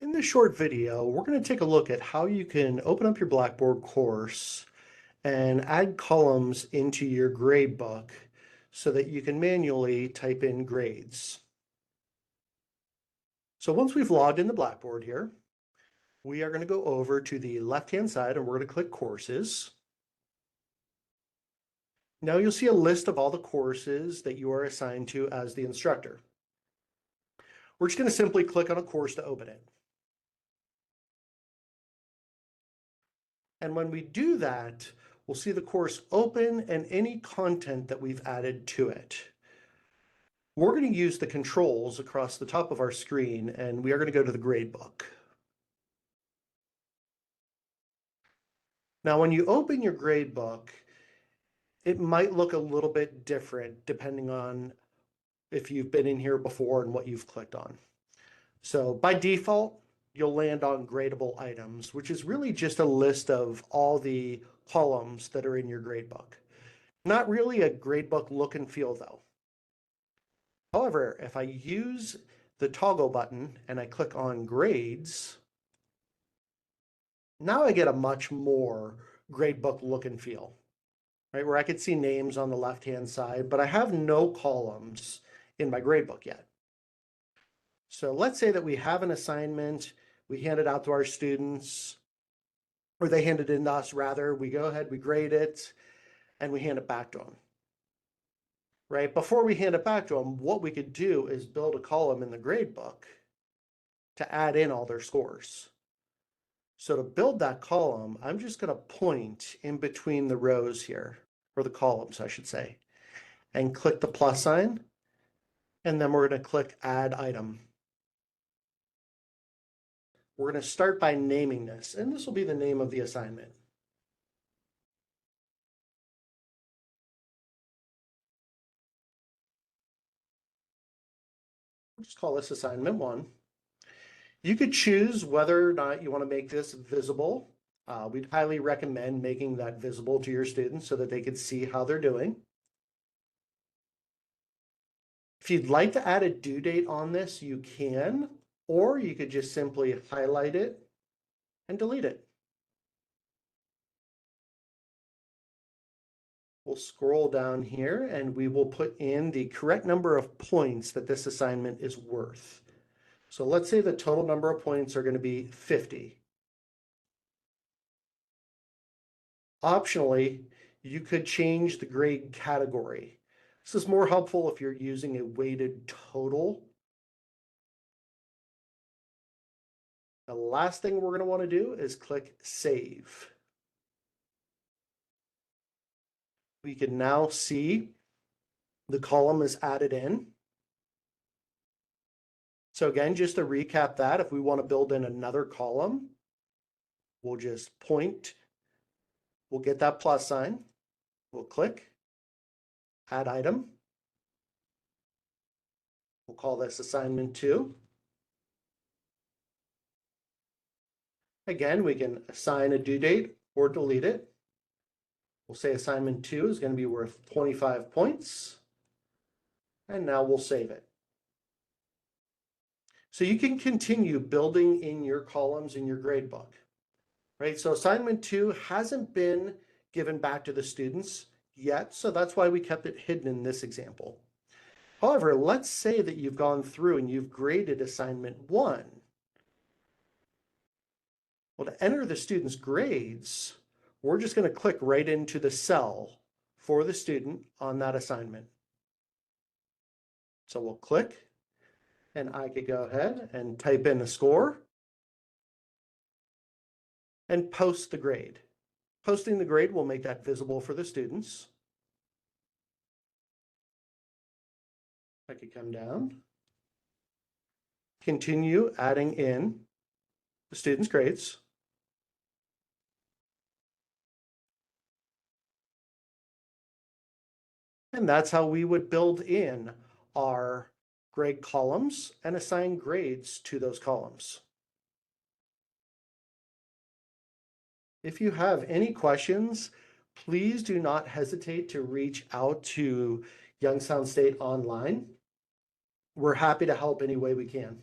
In this short video, we're going to take a look at how you can open up your Blackboard course and add columns into your gradebook so that you can manually type in grades. So once we've logged into Blackboard here, we are going to go over to the left-hand side and we're going to click Courses. Now you'll see a list of all the courses that you are assigned to as the instructor. We're just going to simply click on a course to open it. And when we do that, we'll see the course open and any content that we've added to it. We're going to use the controls across the top of our screen, and we are going to go to the gradebook. Now, when you open your gradebook, it might look a little bit different depending on if you've been in here before and what you've clicked on. So by default, you'll land on gradable items, which is really just a list of all the columns that are in your gradebook. Not really a gradebook look and feel though. However, if I use the toggle button and I click on grades, now I get a much more gradebook look and feel, right? Where I could see names on the left-hand side, but I have no columns in my gradebook yet. So let's say that we have an assignment, we hand it out to our students, or they hand it in to us rather, we go ahead, we grade it, and we hand it back to them. Right? Before we hand it back to them, what we could do is build a column in the gradebook to add in all their scores. So to build that column, I'm just going to point in between the rows here, or the columns, I should say, and click the plus sign, and then we're going to click Add Item. We're going to start by naming this, and this will be the name of the assignment. We'll just call this assignment 1. You could choose whether or not you want to make this visible. We'd highly recommend making that visible to your students so that they could see how they're doing. If you'd like to add a due date on this, you can, or you could just simply highlight it and delete it. We'll scroll down here and we will put in the correct number of points that this assignment is worth. So let's say the total number of points are going to be 50. Optionally, you could change the grade category. This is more helpful if you're using a weighted total. The last thing we're going to want to do is click Save. We can now see the column is added in. So again, just to recap that, if we want to build in another column, we'll just point, we'll get that plus sign, we'll click, Add Item. We'll call this assignment 2. Again, we can assign a due date or delete it. We'll say assignment 2 is going to be worth 25 points. And now we'll save it. So you can continue building in your columns in your gradebook, right? So assignment 2 hasn't been given back to the students yet, so that's why we kept it hidden in this example. However, let's say that you've gone through and you've graded assignment 1. Well, to enter the student's grades, we're just going to click right into the cell for the student on that assignment. So we'll click, and I could go ahead and type in the score and post the grade. Posting the grade will make that visible for the students. I could come down, continue adding in the students' grades. And that's how we would build in our grade columns and assign grades to those columns. If you have any questions, please do not hesitate to reach out to Youngstown State Online. We're happy to help any way we can.